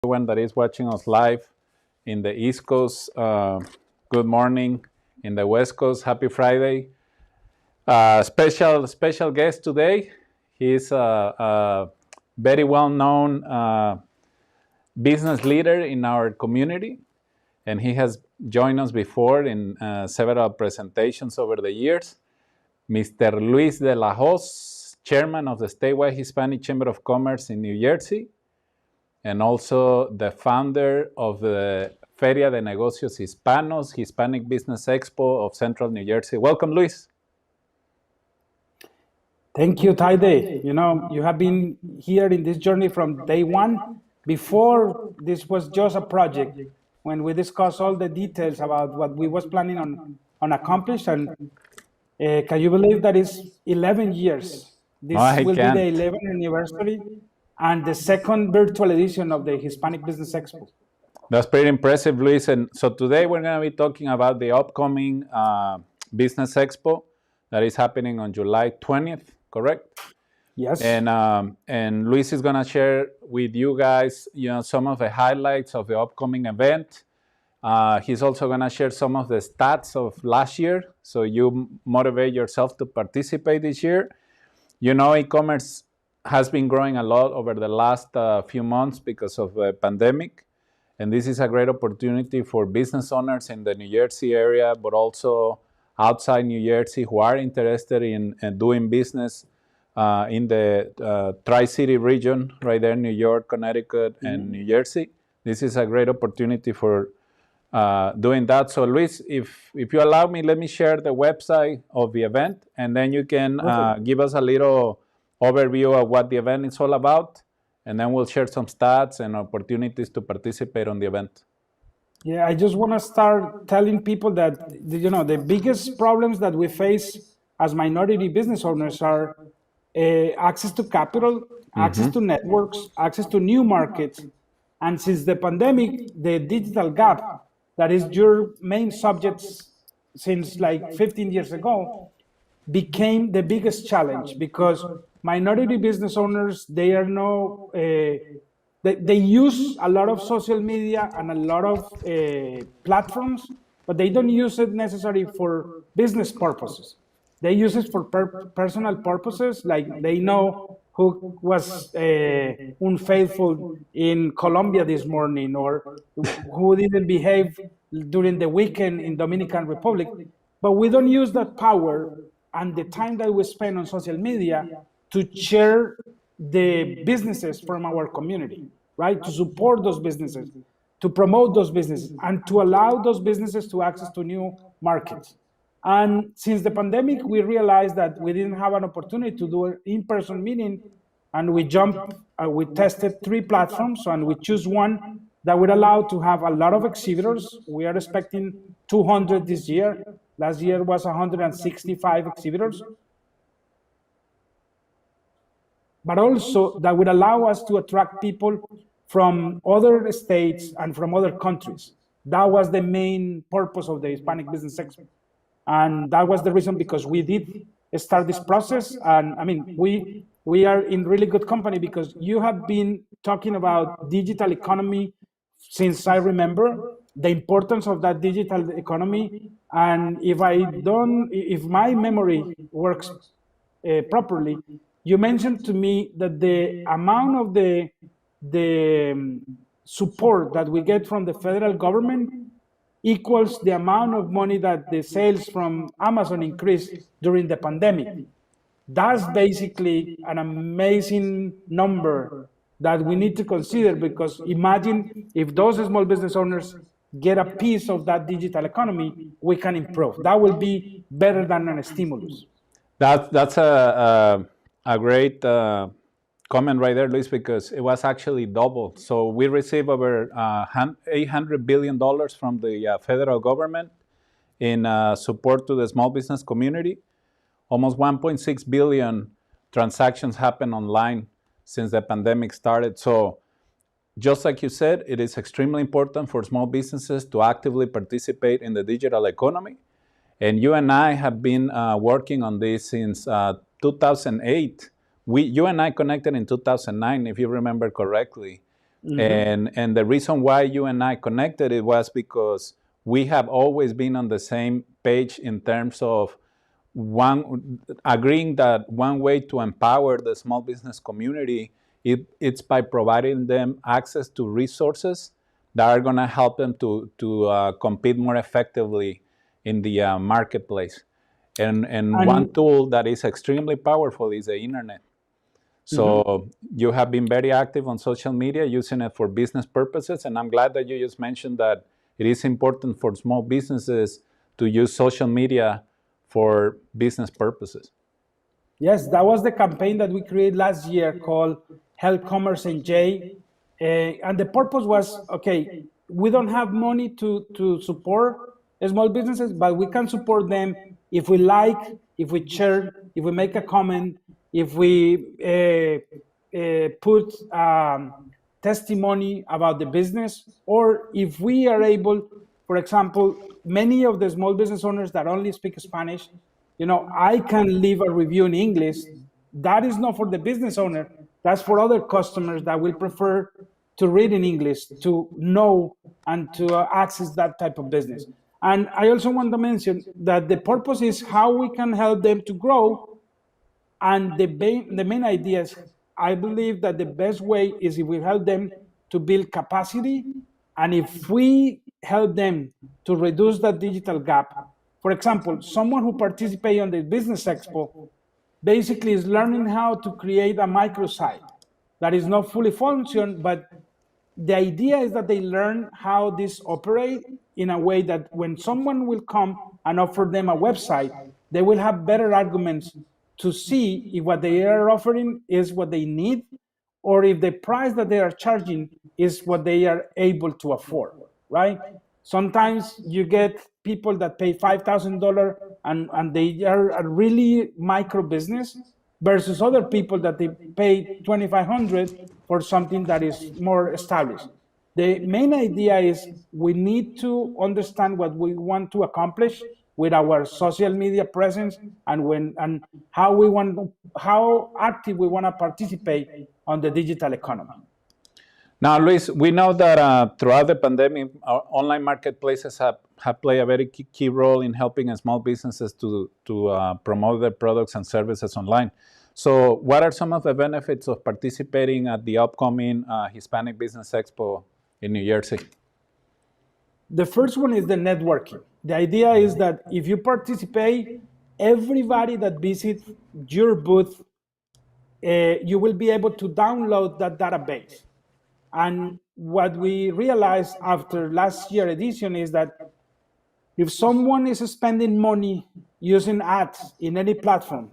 everyone that is watching us live in the East Coast. Good morning in the West Coast. Happy Friday. Special guest today. He's a very well known business leader in our community, and he has joined us before in several presentations over the years. Mr. Luis de la Hoz, chairman of the statewide Hispanic Chamber of Commerce in New Jersey, and also the founder of the Feria de Negocios Hispanos, Hispanic Business Expo of Central New Jersey. Welcome, Luis. Thank you, Taide. You have been here in this journey from day one. Before, this was just a project when we discussed all the details about what we was planning on accomplish. And can you believe that it's 11 years? This I will can't. be the 11th anniversary and the second virtual edition of the Hispanic Business Expo. That's pretty impressive, Luis. And so today we're going to be talking about the upcoming Business Expo that is happening on July 20th, correct? Yes. And Luis is going to share with you guys, some of the highlights of the upcoming event. He's also going to share some of the stats of last year, so you motivate yourself to participate this year. E-commerce has been growing a lot over the last few months because of the pandemic. And this is a great opportunity for business owners in the New Jersey area, but also outside New Jersey who are interested in doing business in the Tri-City region, right there, New York, Connecticut, and New Jersey. This is a great opportunity for doing that. So Luis, if you allow me, let me share the website of the event, and then you can give us a little overview of what the event is all about, and then we'll share some stats and opportunities to participate on the event. Yeah, I just want to start telling people that the biggest problems that we face as minority business owners are access to capital, access to networks, access to new markets, and since the pandemic, the digital gap, that is your main subject since like 15 years ago, became the biggest challenge because minority business owners, they are they use a lot of social media and a lot of platforms, but they don't use it necessarily for business purposes. They use it for personal purposes, like they know who was unfaithful in Colombia this morning, or who didn't behave during the weekend in Dominican Republic. But we don't use that power and the time that we spend on social media to share the businesses from our community, right? To support those businesses, to promote those businesses, and to allow those businesses to access to new markets. And since the pandemic, we realized that we didn't have an opportunity to do an in-person meeting, and we tested 3 platforms, and we choose one that would allow to have a lot of exhibitors. We are expecting 200 this year. Last year was 165 exhibitors. But also that would allow us to attract people from other states and from other countries. That was the main purpose of the Hispanic Business Expo. And that was the reason because we did start this process. And I mean, we are in really good company because you have been talking about digital economy since I remember, the importance of that digital economy. And if my memory works properly, you mentioned to me that the amount of the support that we get from the federal government equals the amount of money that the sales from Amazon increased during the pandemic. That's basically an amazing number that we need to consider, because imagine if those small business owners get a piece of that digital economy, we can improve. That will be better than a stimulus. That's a great comment right there, Luis, because it was actually double. So we received over $800 billion from the federal government in support to the small business community. Almost 1.6 billion transactions happen online since the pandemic started. So just like you said, it is extremely important for small businesses to actively participate in the digital economy. And you and I have been working on this since 2008. You and I connected in 2009, if you remember correctly, And the reason why you and I connected it was because we have always been on the same page in terms of agreeing that one way to empower the small business community, it's by providing them access to resources that are going to help them to compete more effectively in the marketplace. And one tool that is extremely powerful is the internet. So you have been very active on social media, using it for business purposes, and I'm glad that you just mentioned that it is important for small businesses to use social media for business purposes. Yes, that was the campaign that we created last year called Help Commerce and J. And the purpose was, okay, we don't have money to support small businesses, but we can support them if we like, if we share, if we make a comment, if we put testimony about the business, or if we are able, for example, many of the small business owners that only speak Spanish, I can leave a review in English. That is not for the business owner. That's for other customers that will prefer to read in English, to know and to access that type of business. And I also want to mention that the purpose is how we can help them to grow. And the main idea is, I believe that the best way is if we help them to build capacity, and if we help them to reduce that digital gap. For example, someone who participates on the Business Expo basically is learning how to create a microsite that is not fully functional, but the idea is that they learn how this operates in a way that when someone will come and offer them a website, they will have better arguments to see if what they are offering is what they need, or if the price that they are charging is what they are able to afford, right? Sometimes you get people that pay $5,000 and they are a really micro business, versus other people that they pay $2,500 for something that is more established. The main idea is we need to understand what we want to accomplish with our social media presence, and how active we want to participate on the digital economy. Now, Luis, we know that throughout the pandemic, our online marketplaces have played a very key role in helping small businesses to promote their products and services online. So what are some of the benefits of participating at the upcoming Hispanic Business Expo in New Jersey? The first one is the networking. The idea is that if you participate, everybody that visits your booth, you will be able to download that database. And what we realized after last year edition is that if someone is spending money using ads in any platform,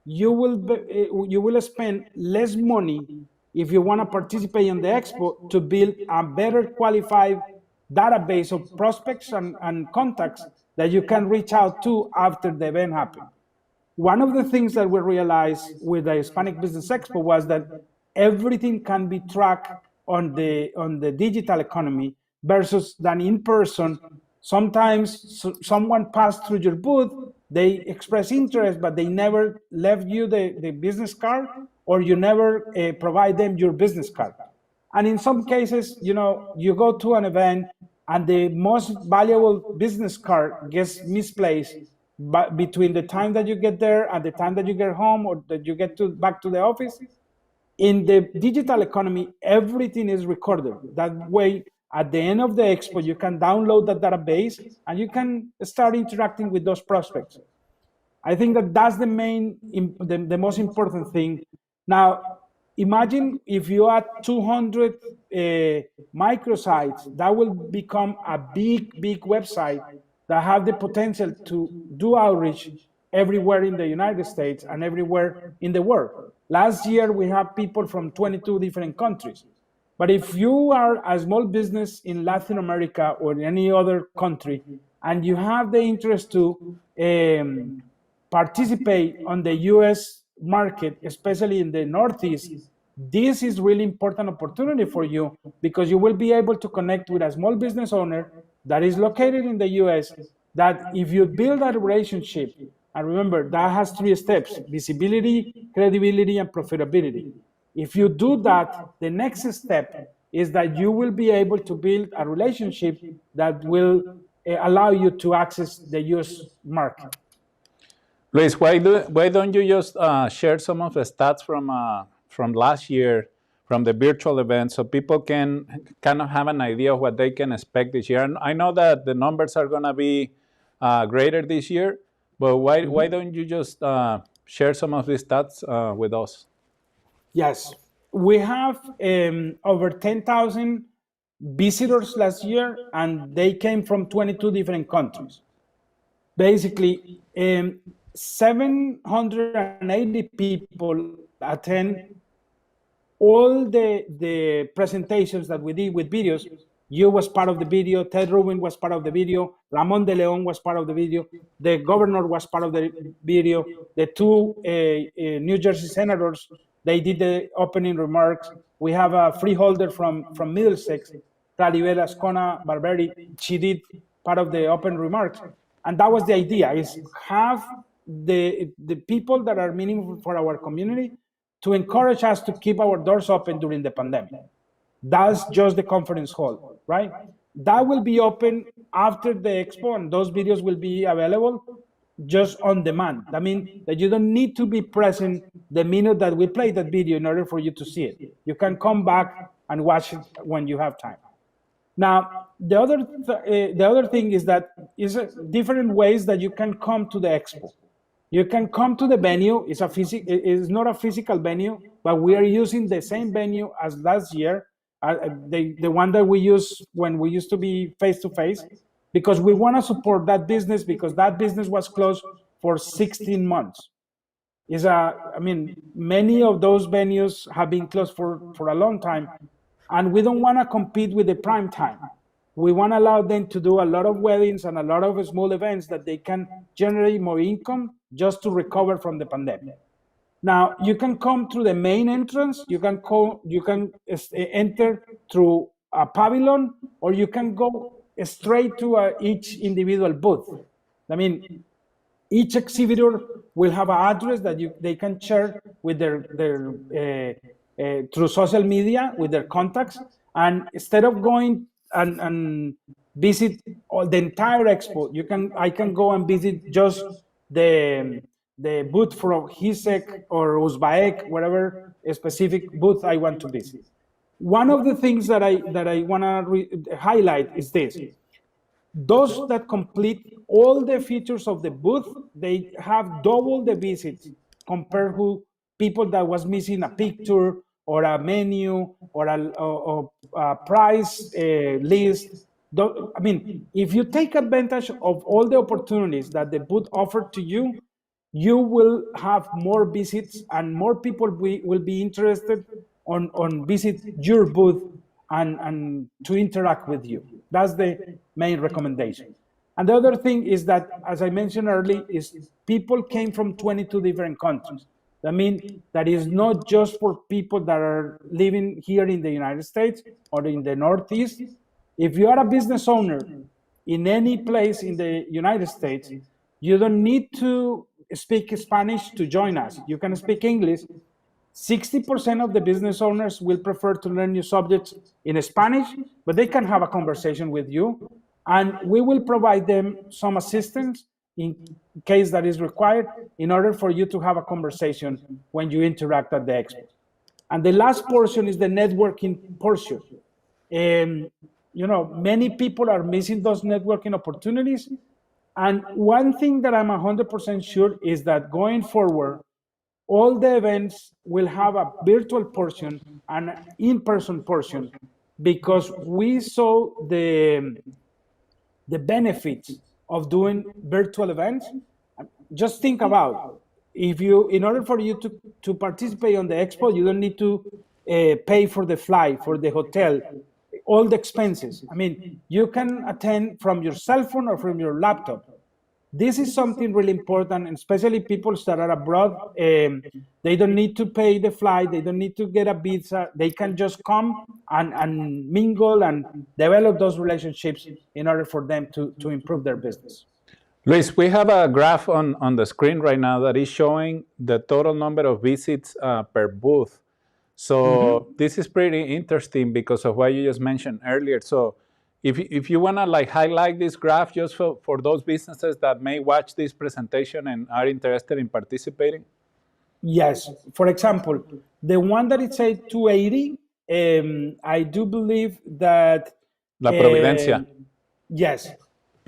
you will spend less money if you want to participate in the expo to build a better qualified database of prospects and contacts that you can reach out to after the event happens. One of the things that we realized with the Hispanic Business Expo was that everything can be tracked on the digital economy versus than in person. Sometimes someone passed through your booth, they express interest, but they never left you the business card, or you never provide them your business card. And in some cases, you go to an event and the most valuable business card gets misplaced, but between the time that you get there and the time that you get home, or that you get back to the office. In the digital economy, everything is recorded. That way, at the end of the expo, you can download that database and you can start interacting with those prospects. I think that that's the most important thing. Now, imagine if you add 200 microsites, that will become a big website that have the potential to do outreach everywhere in the United States and everywhere in the world. Last year, we have people from 22 different countries. But if you are a small business in Latin America or in any other country, and you have the interest to participate on the US market, especially in the Northeast, this is really important opportunity for you, because you will be able to connect with a small business owner that is located in the US, that if you build that relationship, and remember, that has 3 steps: visibility, credibility, and profitability. If you do that, the next step is that you will be able to build a relationship that will allow you to access the US market. Luis, why don't you just share some of the stats from last year, from the virtual event, so people can kind of have an idea of what they can expect this year? And I know that the numbers are going to be greater this year, but why don't you just share some of these stats with us? Yes, we have over 10,000 visitors last year, and they came from 22 different countries. Basically, 780 people attend all the presentations that we did with videos. You was part of the video, Ted Rubin was part of the video, Ramon de Leon was part of the video, the governor was part of the video, the two New Jersey senators, they did the opening remarks. We have a freeholder from Middlesex, Claribel Ascona Barberi, she did part of the open remarks. And that was the idea, is have the people that are meaningful for our community to encourage us to keep our doors open during the pandemic. That's just the conference hall, right? That will be open after the expo, and those videos will be available just on demand. I mean, that you don't need to be present the minute that we play that video in order for you to see it. You can come back and watch it when you have time. Now, the other thing is that is different ways that you can come to the expo. You can come to the venue. It's not a physical venue, but we are using the same venue as last year, the one that we used when we used to be face to face, because we want to support that business, because that business was closed for 16 months. Many of those venues have been closed for a long time, and we don't want to compete with the prime time. We want to allow them to do a lot of weddings and a lot of small events that they can generate more income just to recover from the pandemic. Now, you can come through the main entrance, you can enter through a pavilion, or you can go straight to each individual booth. I mean, each exhibitor will have an address that they can share with their through social media with their contacts. And instead of going and visit the entire expo, I can go and visit just the booth from Hisek or Uzbaek, whatever specific booth I want to visit. One of the things that I want to highlight is this. Those that complete all the features of the booth, they have double the visits compared to people that was missing a picture or a menu or a price list. I mean, if you take advantage of all the opportunities that the booth offered to you, you will have more visits and more people will be interested on visit your booth and to interact with you. That's the main recommendation. And the other thing is that, as I mentioned earlier, is people came from 22 different countries. I mean, that is not just for people that are living here in the United States or in the Northeast. If you are a business owner in any place in the United States, you don't need to speak Spanish to join us. You can speak English. 60% of the business owners will prefer to learn new subjects in Spanish, but they can have a conversation with you, and we will provide them some assistance in case that is required in order for you to have a conversation when you interact at the expo. And the last portion is the networking portion. Many people are missing those networking opportunities. And one thing that I'm 100% sure is that going forward, all the events will have a virtual portion and an in-person portion, because we saw the benefits of doing virtual events. Just think about, in order for you to participate on the expo, you don't need to pay for the flight, for the hotel, all the expenses. I mean, you can attend from your cell phone or from your laptop. This is something really important, and especially people that are abroad. They don't need to pay the flight. They don't need to get a visa. They can just come and mingle and develop those relationships in order for them to improve their business. Luis, we have a graph on the screen right now that is showing the total number of visits per booth. So this is pretty interesting because of what you just mentioned earlier. So if you want to like highlight this graph just for those businesses that may watch this presentation and are interested in participating. Yes. For example, the one that it said 280, I do believe that, La Providencia. um, yes,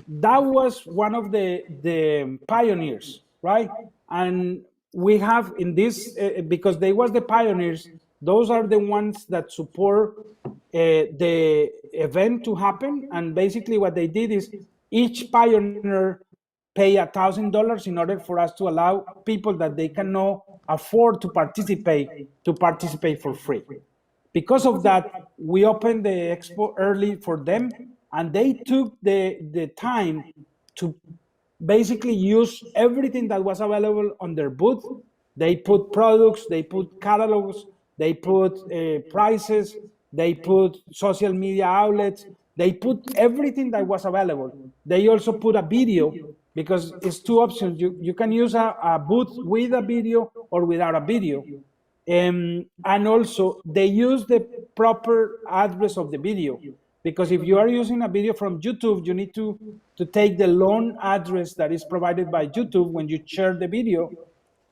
that was one of the pioneers, right? And we have in this, because they was the pioneers, those are the ones that support the event to happen. And basically what they did is each pioneer pay $1,000 in order for us to allow people that they cannot afford to participate for free. Because of that, we opened the expo early for them, and they took the time to basically use everything that was available on their booth. They put products, they put catalogs, they put prices, they put social media outlets, they put everything that was available. They also put a video, because it's two options. You can use a booth with a video or without a video. And also, they use the proper address of the video, because if you are using a video from YouTube, you need to take the long address that is provided by YouTube when you share the video.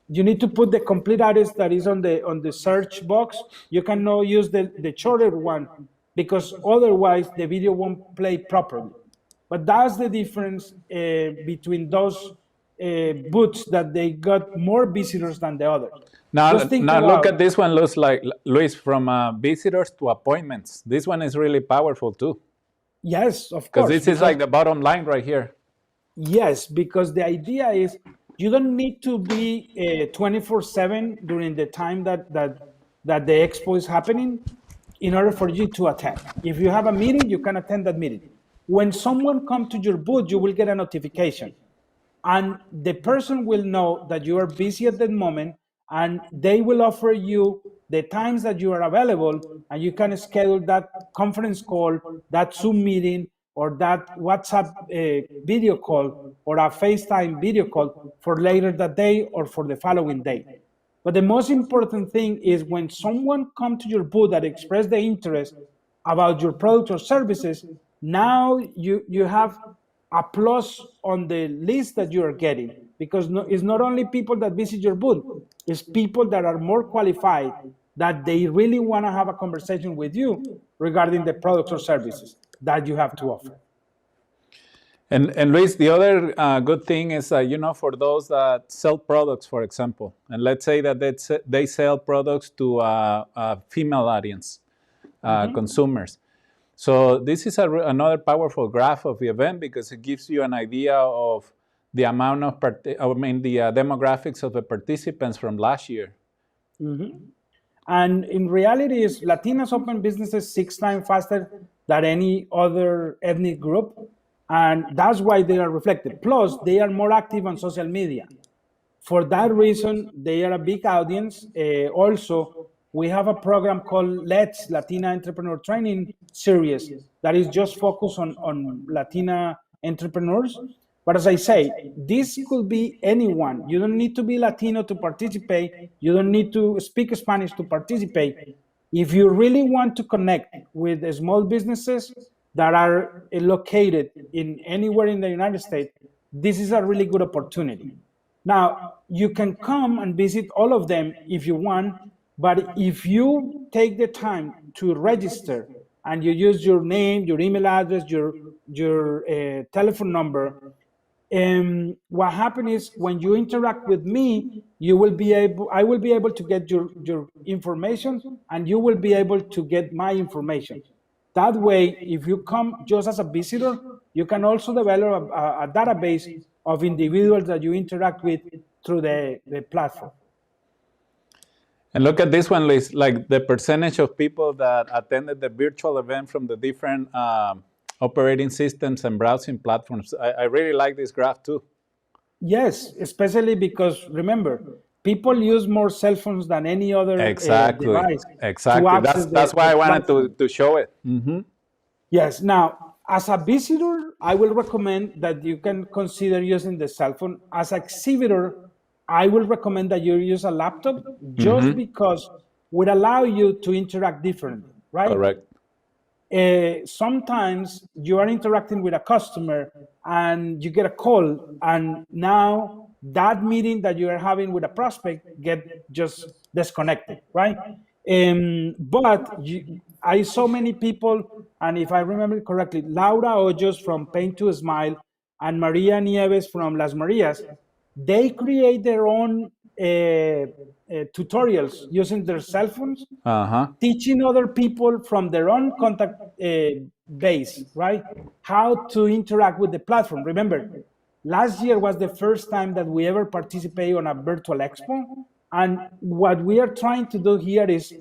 You need to put the complete address that is on the search box. You cannot use the shorter one, because otherwise the video won't play properly. But that's the difference between those booths, that they got more visitors than the others. Just think Now look about. at this one. Looks like Luis, from visitors to appointments. This one is really powerful too, Yes, of because course, this is because like the bottom line right here. yes, because the idea is you don't need to be 24/7 during the time that the expo is happening in order for you to attend. If you have a meeting, you can attend that meeting. When someone comes to your booth, you will get a notification, and the person will know that you are busy at that moment, and they will offer you the times that you are available, and you can schedule that conference call, that Zoom meeting, or that WhatsApp video call, or a FaceTime video call for later that day or for the following day. But the most important thing is when someone comes to your booth that express the interest about your product or services, now you have a plus on the list that you are getting, because it's not only people that visit your booth, it's people that are more qualified, that they really want to have a conversation with you regarding the products or services that you have to offer. And Luis, the other good thing is, for those that sell products, for example, and let's say that they sell products to a female audience, consumers. So this is another powerful graph of the event, because it gives you an idea of the amount of, the demographics of the participants from last year. And in reality, is Latinas open businesses 6 times faster than any other ethnic group, and that's why they are reflected. Plus, they are more active on social media. For that reason, they are a big audience. Also, we have a program called Let's Latina Entrepreneur Training Series that is just focused on Latina entrepreneurs. But as I say, this could be anyone. You don't need to be Latino to participate. You don't need to speak Spanish to participate. If you really want to connect with small businesses that are located in anywhere in the United States, this is a really good opportunity. Now, you can come and visit all of them if you want, but if you take the time to register and you use your name, your email address, your telephone number, what happens is when you interact with me, I will be able to get your information, and you will be able to get my information. That way, if you come just as a visitor, you can also develop a database of individuals that you interact with through the platform. And look at this one, Liz, like the percentage of people that attended the virtual event from the different operating systems and browsing platforms. I really like this graph too. Yes, especially because remember, people use more cell phones than any other device to access That's why I wanted to show it. Mm-hmm. Yes. Now, as a visitor, I will recommend that you can consider using the cell phone. As an exhibitor, I will recommend that you use a laptop, just because would allow you to interact differently, right? Correct. Sometimes you are interacting with a customer and you get a call, and now that meeting that you are having with a prospect get just disconnected, right? I saw many people, and if I remember correctly, Laura Hoyos from Paint to Smile and Maria Nieves from Las Marias, they create their own tutorials using their cell phones, Uh-huh. teaching other people from their own contact base, right? How to interact with the platform. Remember, last year was the first time that we ever participate on a virtual expo. And what we are trying to do here is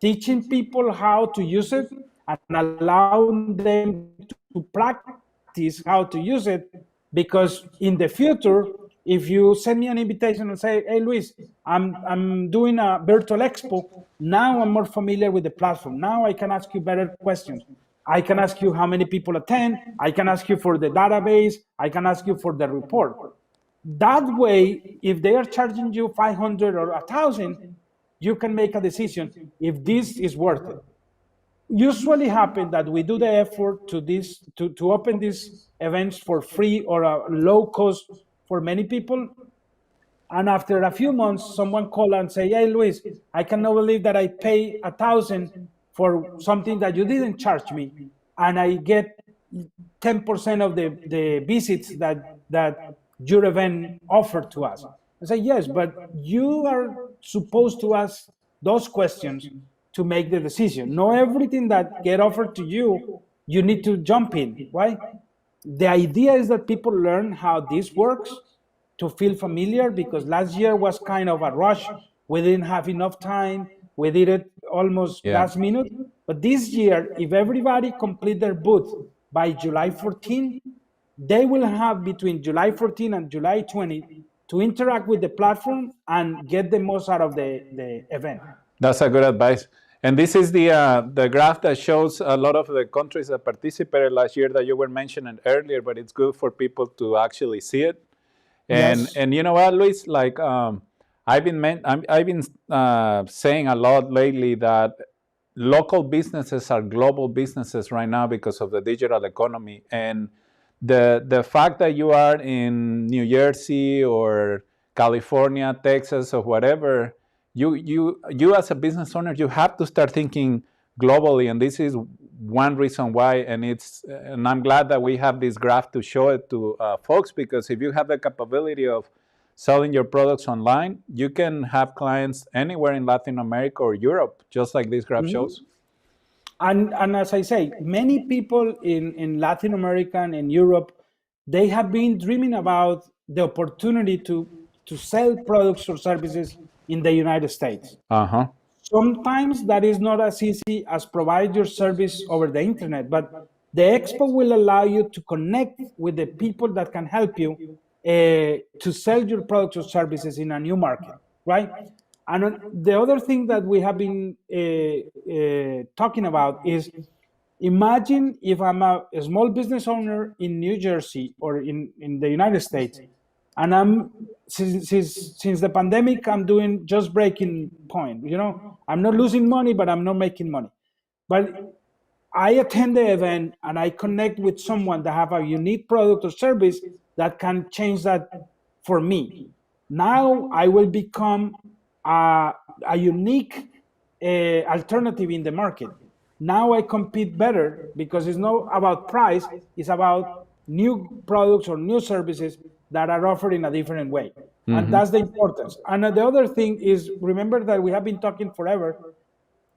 teaching people how to use it and allowing them to practice how to use it, because in the future, if you send me an invitation and say, hey Luis, I'm doing a virtual expo, now I'm more familiar with the platform, now I can ask you better questions, I can ask you how many people attend, I can ask you for the database, I can ask you for the report. That way, if they are charging you 500 or 1,000, you can make a decision if this is worth it. Usually happen that we do the effort to open these events for free or a low cost for many people, and after a few months someone call and say, hey Luis, I cannot believe that I pay 1,000 for something that you didn't charge me, and I get 10% of the visits that your event offered to us. I say, yes, but you are supposed to ask those questions to make the decision. Not everything that get offered to you, you need to jump in, right? The idea is that people learn how this works to feel familiar, because last year was kind of a rush. We didn't have enough time. We did it almost Yeah. last minute. But this year, if everybody complete their booth by July 14, they will have between July 14 and July 20 to interact with the platform and get the most out of the event. That's a good advice. And this is the graph that shows a lot of the countries that participated last year that you were mentioning earlier, but it's good for people to actually see it. Yes. And you know what, Luis? Like I've been saying a lot lately that local businesses are global businesses right now because of the digital economy, and the fact that you are in New Jersey or California, Texas, or whatever, you as a business owner, you have to start thinking globally, and this is one reason why. And I'm glad that we have this graph to show it to folks, because if you have the capability of selling your products online, you can have clients anywhere in Latin America or Europe, just like this graph shows. And as I say, many people in Latin America and in Europe, they have been dreaming about the opportunity to sell products or services in the United States. Uh-huh. Sometimes that is not as easy as provide your service over the internet, but the expo will allow you to connect with the people that can help you to sell your products or services in a new market, right? And the other thing that we have been talking about is, imagine if I'm a small business owner in New Jersey or in the United States, and I'm since the pandemic, I'm doing just breaking point. I'm not losing money, but I'm not making money. But I attend the event and I connect with someone that have a unique product or service that can change that for me. Now I will become a unique alternative in the market. Now I compete better because it's not about price, it's about new products or new services that are offered in a different way. And that's the importance. And the other thing is, remember that we have been talking forever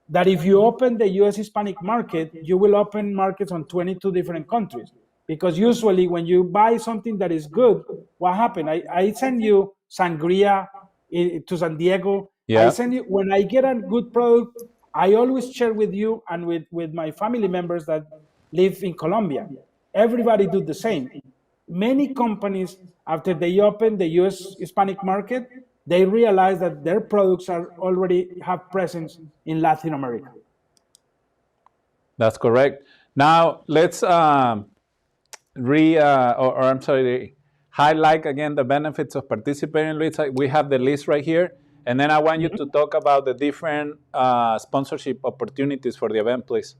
that if you open the US Hispanic market, you will open markets on 22 different countries. Because usually when you buy something that is good, what happened? I send you sangria to San Diego. I Yeah. send you, when I get a good product, I always share with you and with my family members that live in Colombia. Everybody do the same. Many companies, after they open the US Hispanic market, they realize that their products are already have presence in Latin America. That's correct. Now let's or I'm sorry, highlight again the benefits of participating. We have the list right here, And then I want you to talk about the different sponsorship opportunities for the event, please.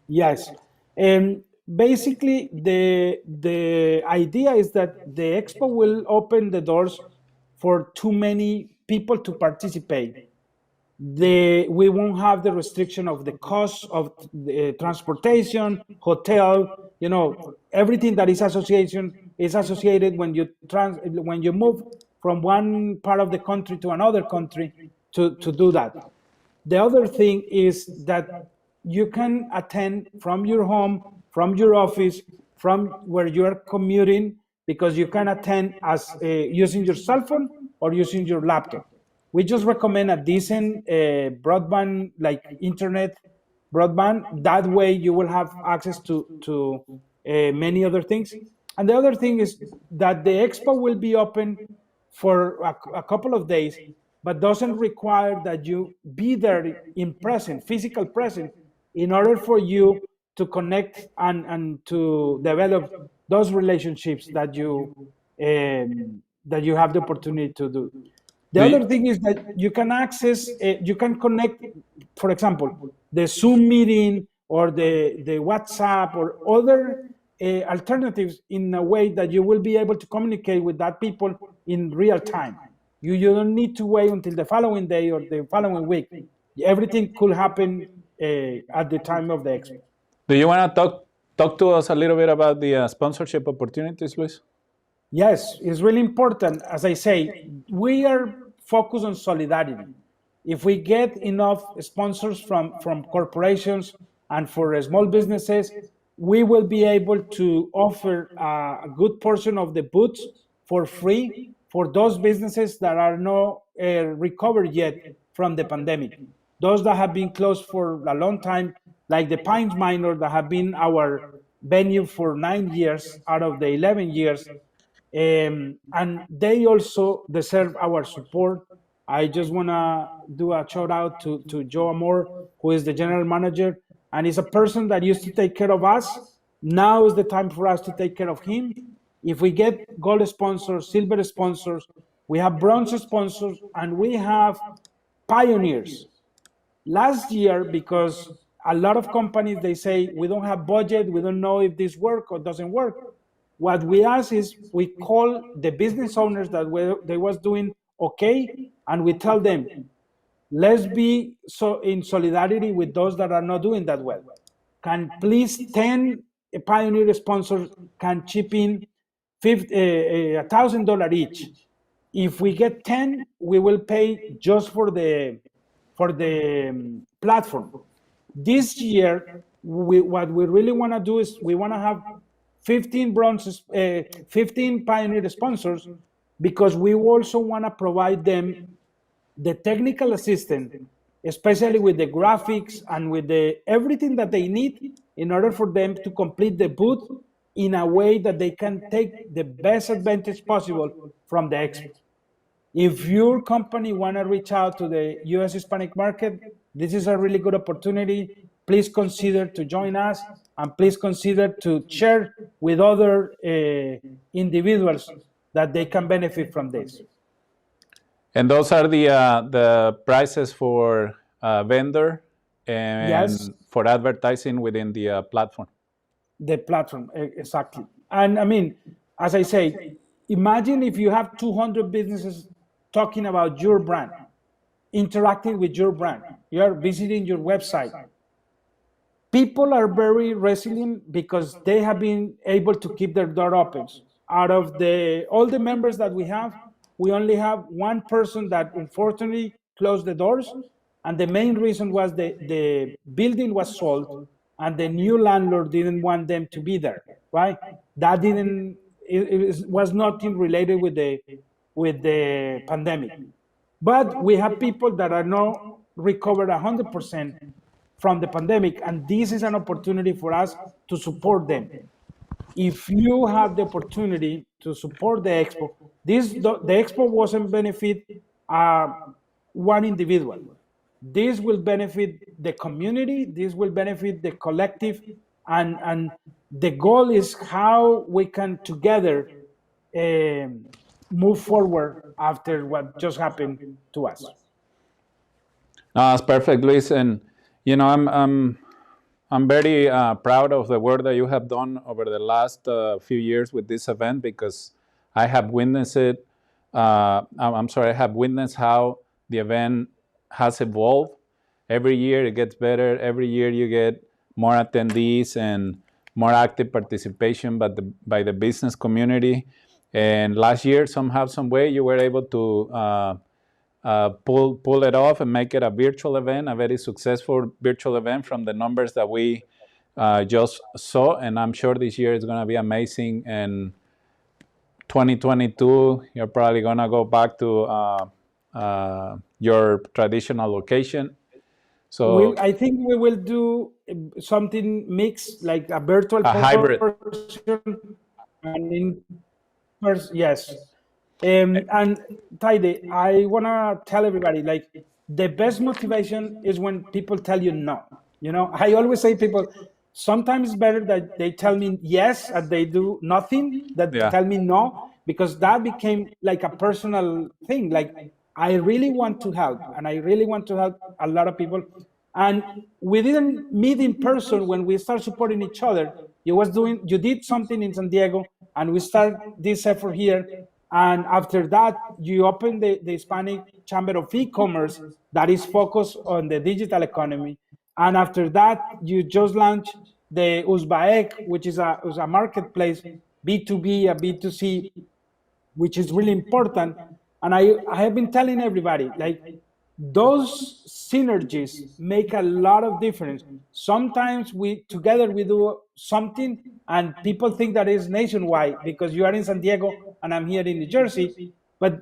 Yes. Basically, the idea is that the expo will open the doors for too many people to participate. We won't have the restriction of the cost of the transportation, hotel, everything that is associated when you move from one part of the country to another country to do that. The other thing is that you can attend from your home, from your office, from where you are commuting, because you can attend as using your cell phone or using your laptop. We just recommend a decent broadband, like internet broadband. That way you will have access to many other things. And the other thing is that the expo will be open for a couple of days, but doesn't require that you be there in present, physical present, in order for you to connect and to develop those relationships that you have the opportunity to do. The Do you, other thing is that you can connect, for example, the Zoom meeting or the WhatsApp or other alternatives in a way that you will be able to communicate with that people in real time. You don't need to wait until the following day or the following week. Everything could happen at the time of the expo. do you want to talk to us a little bit about the sponsorship opportunities, Luis? Yes, it's really important. As I say, we are focused on solidarity. If we get enough sponsors from corporations and for small businesses, we will be able to offer a good portion of the booths for free for those businesses that are not recovered yet from the pandemic. Those that have been closed for a long time, like the Pines Minor, that have been our venue for 9 years out of the 11 years, and they also deserve our support. I just want to do a shout out to Joe Amor, who is the general manager, and is a person that used to take care of us. Now is the time for us to take care of him. If we get gold sponsors, silver sponsors, we have bronze sponsors, and we have pioneers. Last year, because a lot of companies, they say, we don't have budget, we don't know if this works or doesn't work. What we ask is, we call the business owners that they was doing okay, and we tell them, let's be so in solidarity with those that are not doing that well. Can please 10 pioneer sponsors can chip in $1,000 each. If we get 10, we will pay just for the platform. This year, what we really want to do is we want to have 15 pioneer sponsors, because we also want to provide them the technical assistance, especially with the graphics and with everything that they need in order for them to complete the booth in a way that they can take the best advantage possible from the expo. If your company want to reach out to the U.S. Hispanic market, this is a really good opportunity. Please consider to join us, and please consider to share with other individuals that they can benefit from this. And those are the prices for vendor and Yes, for advertising within the platform. the platform, exactly. And I mean, as I say, imagine if you have 200 businesses talking about your brand, interacting with your brand. You are visiting your website. People are very resilient because they have been able to keep their door open. Out of all the members that we only have one person that unfortunately closed the doors, and the main reason was the building was sold, and the new landlord didn't want them to be there. Right? That didn't. It was nothing related with the pandemic. But we have people that are not recovered 100% from the pandemic, and this is an opportunity for us to support them. If you have the opportunity to support the expo, the expo wasn't benefit one individual. This will benefit the community. This will benefit the collective, and the goal is how we can together move forward after what just happened to us. No, that's perfect, Luis. And I'm very proud of the work that you have done over the last few years with this event, because I have witnessed it. I'm sorry, I have witnessed how the event has evolved. Every year it gets better. Every year you get more attendees and more active participation by the business community. And last year, somehow, some way, you were able to pull it off and make it a virtual event, a very successful virtual event from the numbers that we just saw. And I'm sure this year is going to be amazing. And 2022, you're probably going to go back to your traditional location. So I think we will do something mixed, like a virtual hybrid portion and in person. Yes. And Taide, I want to tell everybody, like, the best motivation is when people tell you no. I always say people, sometimes it's better that they tell me yes and they do nothing that tell me no, because that became like a personal thing. Like, I really want to help, and I really want to help a lot of people. And we didn't meet in person when we started supporting each other. You did something in San Diego, and we started this effort here. And after that, you opened the Hispanic Chamber of E-commerce that is focused on the digital economy. And after that, you just launched the Uzbaek, which is a marketplace, B2B, a B2C, which is really important. And I have been telling everybody, like, those synergies make a lot of difference. Sometimes together we do something and people think that is nationwide because you are in San Diego and I'm here in New Jersey. But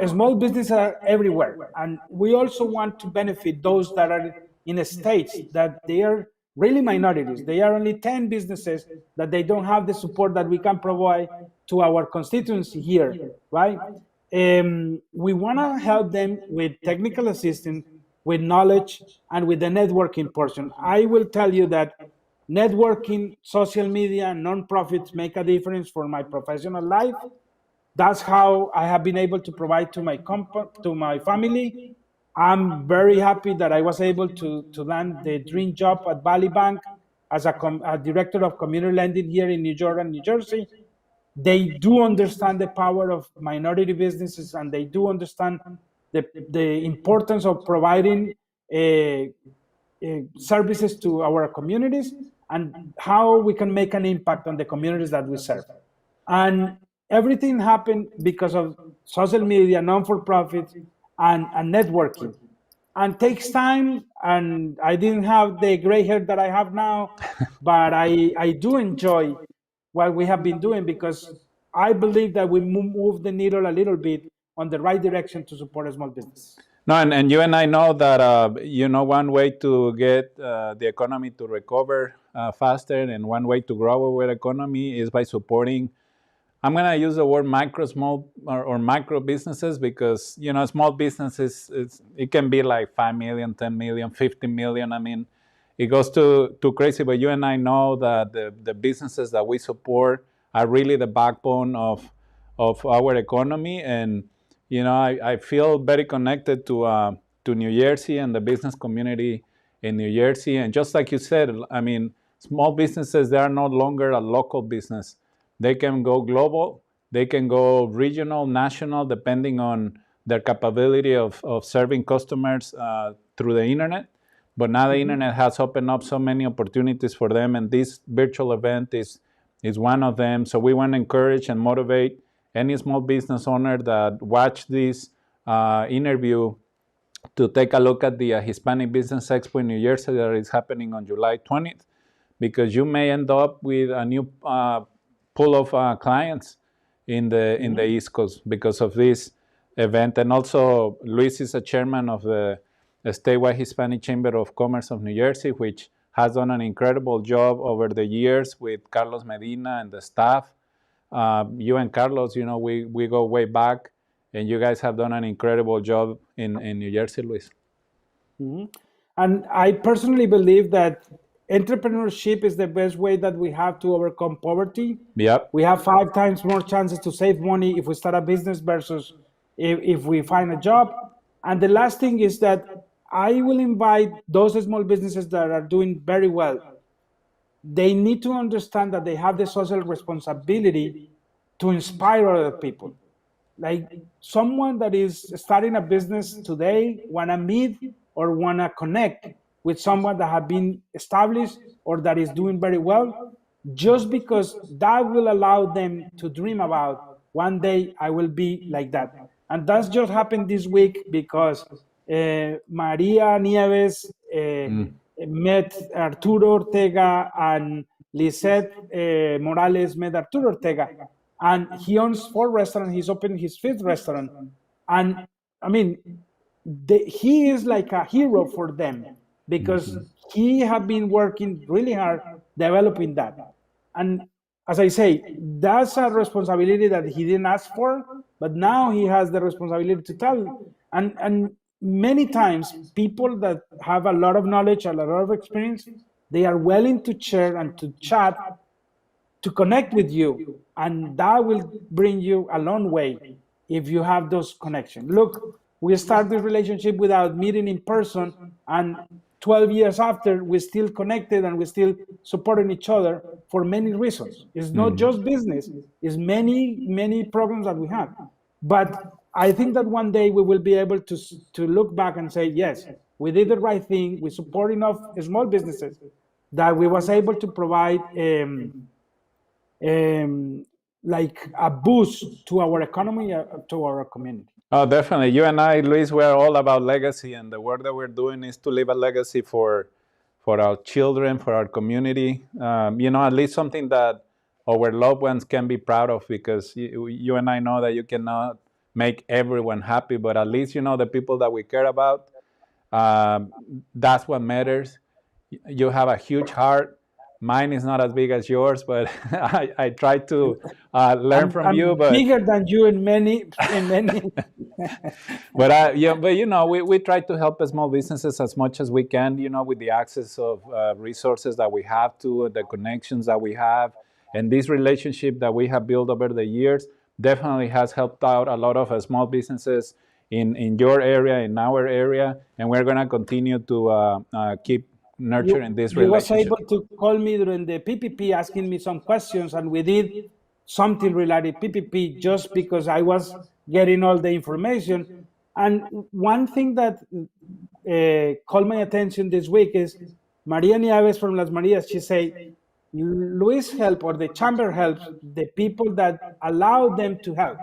small businesses are everywhere, and we also want to benefit those that are in the states that they are really minorities. They are only 10 businesses that they don't have the support that we can provide to our constituency here, right? We want to help them with technical assistance, with knowledge, and with the networking portion. I will tell you that networking, social media, and nonprofits make a difference for my professional life. That's how I have been able to provide to my family. I'm very happy that I was able to land the dream job at Valley Bank as a director of community lending here in New York and New Jersey. They do understand the power of minority businesses, and they do understand the importance of providing services to our communities and how we can make an impact on the communities that we serve. And everything happened because of social media, non-for-profits, and networking. And takes time, and I didn't have the gray hair that I have now, but I do enjoy what we have been doing, because I believe that we move the needle a little bit on the right direction to support a small business. No, and you and I know that one way to get the economy to recover faster, and one way to grow our economy is by supporting. I'm going to use the word small or micro businesses, because small businesses, it can be like 5 million, 10 million, 50 million. I mean, it goes too crazy. But you and I know that the businesses that we support are really the backbone of our economy. And I feel very connected to New Jersey and the business community in New Jersey. And just like you said, I mean, small businesses, they are no longer a local business. They can go global, they can go regional, national, depending on their capability of serving customers through the internet. But now the internet has opened up so many opportunities for them, and this virtual event is one of them. So we want to encourage and motivate any small business owner that watch this interview to take a look at the Hispanic Business Expo in New Jersey that is happening on July 20th, because you may end up with a new pool of clients in the East Coast because of this event. And also, Luis is a chairman of the statewide Hispanic Chamber of Commerce of New Jersey, which has done an incredible job over the years with Carlos Medina and the staff. You and Carlos, we go way back, and you guys have done an incredible job in New Jersey, Luis. And I personally believe that entrepreneurship is the best way that we have to overcome poverty. Yep. We have 5 times more chances to save money if we start a business versus if we find a job. And the last thing is that I will invite those small businesses that are doing very well. They need to understand that they have the social responsibility to inspire other people. Like someone that is starting a business today wanna meet or wanna connect with someone that have been established or that is doing very well, just because that will allow them to dream about one day I will be like that. And that's just happened this week because Maria Nieves met Arturo Ortega, and Lisette Morales met Arturo Ortega. And he owns 4 restaurants. He's opened his 5th restaurant. And I mean, he is like a hero for them because he have been working really hard developing that. And as I say, that's a responsibility that he didn't ask for, but now he has the responsibility to tell. And many times people that have a lot of knowledge, a lot of experience, they are willing to share and to chat, to connect with you, and that will bring you a long way if you have those connections. Look, we start this relationship without meeting in person, and 12 years after, we're still connected and we're still supporting each other for many reasons. It's not just business, it's many programs that we have. But I think that one day we will be able to look back and say, yes, we did the right thing. We support enough small businesses that we was able to provide like a boost to our economy, to our community. Oh, definitely. You and I, Luis, we are all about legacy, and the work that we're doing is to leave a legacy for our children, for our community. At least something that our loved ones can be proud of, because you and I know that you cannot make everyone happy, but at least, the people that we care about, that's what matters. You have a huge heart. Mine is not as big as yours, but I try to learn from you. But bigger than you in many. But we try to help small businesses as much as we can. With the access of resources that we have to, the connections that we have, and this relationship that we have built over the years definitely has helped out a lot of small businesses in your area, in our area, and we're going to continue to keep nurturing this relationship. You was able to call me during the PPP asking me some questions, and we did something related PPP just because I was getting all the information. And one thing that called my attention this week is Maria Nieves from Las Marias. She said, Luis help, or the chamber helps the people that allow them to help.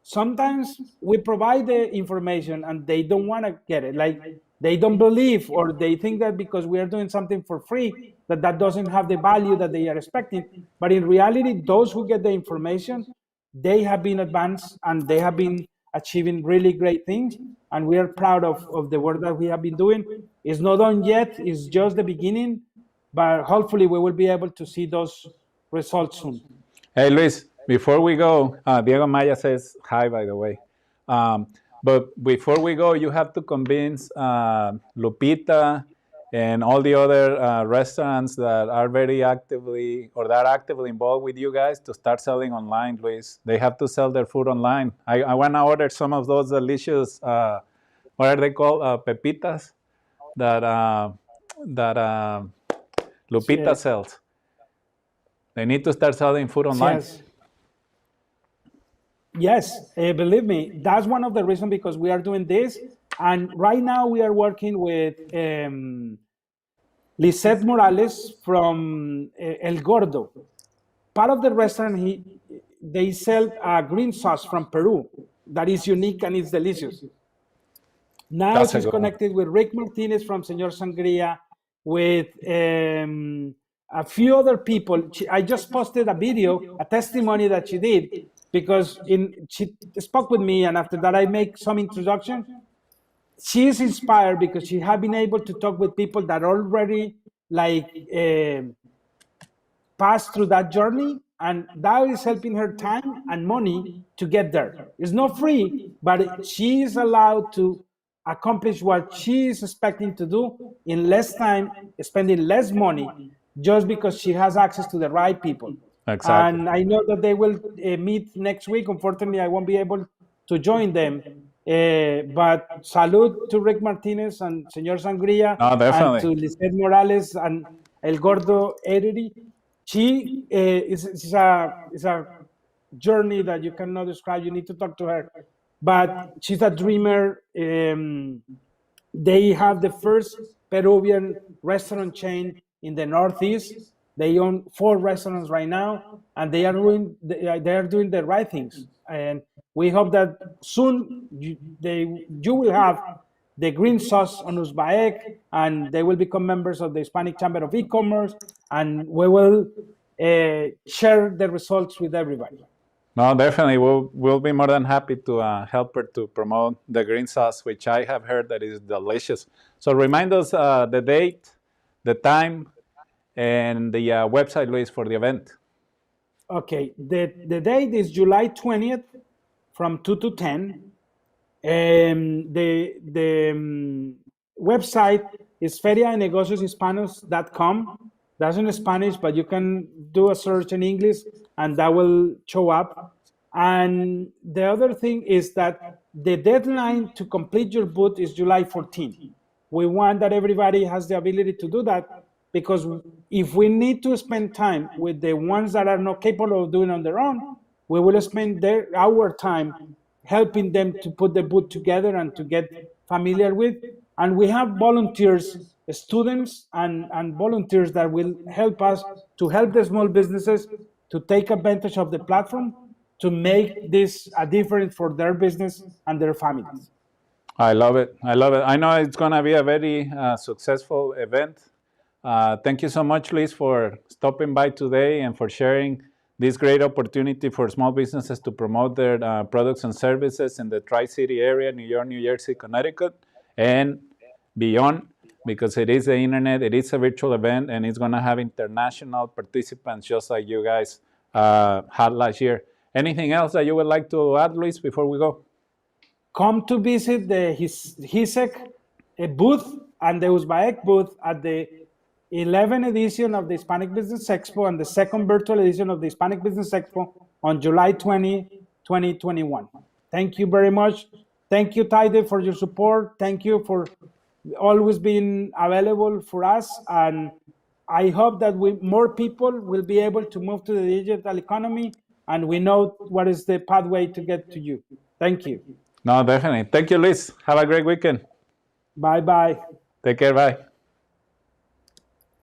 Sometimes we provide the information and they don't want to get it. Like they don't believe, or they think that because we are doing something for free, that doesn't have the value that they are expecting. But in reality, those who get the information, they have been advanced and they have been achieving really great things. And we are proud of the work that we have been doing. It's not done yet, it's just the beginning, but hopefully we will be able to see those results soon. Hey, Luis, before we go, Diego Maya says hi, by the way. But before we go, you have to convince Lupita and all the other restaurants that are very actively involved with you guys to start selling online, Luis. They have to sell their food online. I want to order some of those delicious, what are they called? Pepitas that Lupita sells. They need to start selling food online. Yes, believe me, that's one of the reasons because we are doing this. And right now we are working with Lisette Morales from El Gordo. Part of the restaurant, they sell a green sauce from Peru that is unique and it's delicious. Now she's connected with Rick Martinez from Señor Sangria, with a few other people. I just posted a video, a testimony that she did, because she spoke with me, and after that I make some introduction. She is inspired because she has been able to talk with people that already passed through that journey, and that is helping her time and money to get there. It's not free, but she is allowed to accomplish what she is expecting to do in less time, spending less money, just because she has access to the right people. Exactly. And I know that they will meet next week. Unfortunately, I won't be able to join them. But salute to Rick Martinez and Señor Sangria No, and to definitely. Lisette Morales and El Gordo Edity. She is a journey that you cannot describe. You need to talk to her. But she's a dreamer. They have the first Peruvian restaurant chain in the Northeast. They own 4 restaurants right now, and they are doing the right things. And we hope that soon you will have the green sauce on Uzbaek, and they will become members of the Hispanic Chamber of E-commerce, and we will share the results with everybody. No, definitely. We'll be more than happy to help her to promote the green sauce, which I have heard that is delicious. So remind us the date, the time, and the website, Luis, for the event. Okay, the date is July 20th from 2 to 10. The website is ferianegocioshispanos.com. That's in Spanish, but you can do a search in English and that will show up. And the other thing is that the deadline to complete your booth is July 14th. We want that everybody has the ability to do that, because if we need to spend time with the ones that are not capable of doing on their own, we will spend our time helping them to put the booth together and to get familiar with. And we have volunteers, students and volunteers that will help us to help the small businesses to take advantage of the platform to make this a difference for their business and their families. I love it. I love it. I know it's going to be a very successful event. Thank you so much, Luis, for stopping by today and for sharing this great opportunity for small businesses to promote their products and services in the Tri-City area, New York, New Jersey, Connecticut, and beyond, because it is the internet, it is a virtual event, and it's going to have international participants just like you guys had last year. Anything else that you would like to add, Luis, before we go? Come to visit the HISEC booth and the Uzbaek booth at the 11th edition of the Hispanic Business Expo and the second virtual edition of the Hispanic Business Expo on July 20, 2021. Thank you very much. Thank you, Taide, for your support. Thank you for always being available for us. And I hope that more people will be able to move to the digital economy, and we know what is the pathway to get to you. Thank you. No, definitely. Thank you, Luis. Have a great weekend. Bye-bye. Take care. Bye.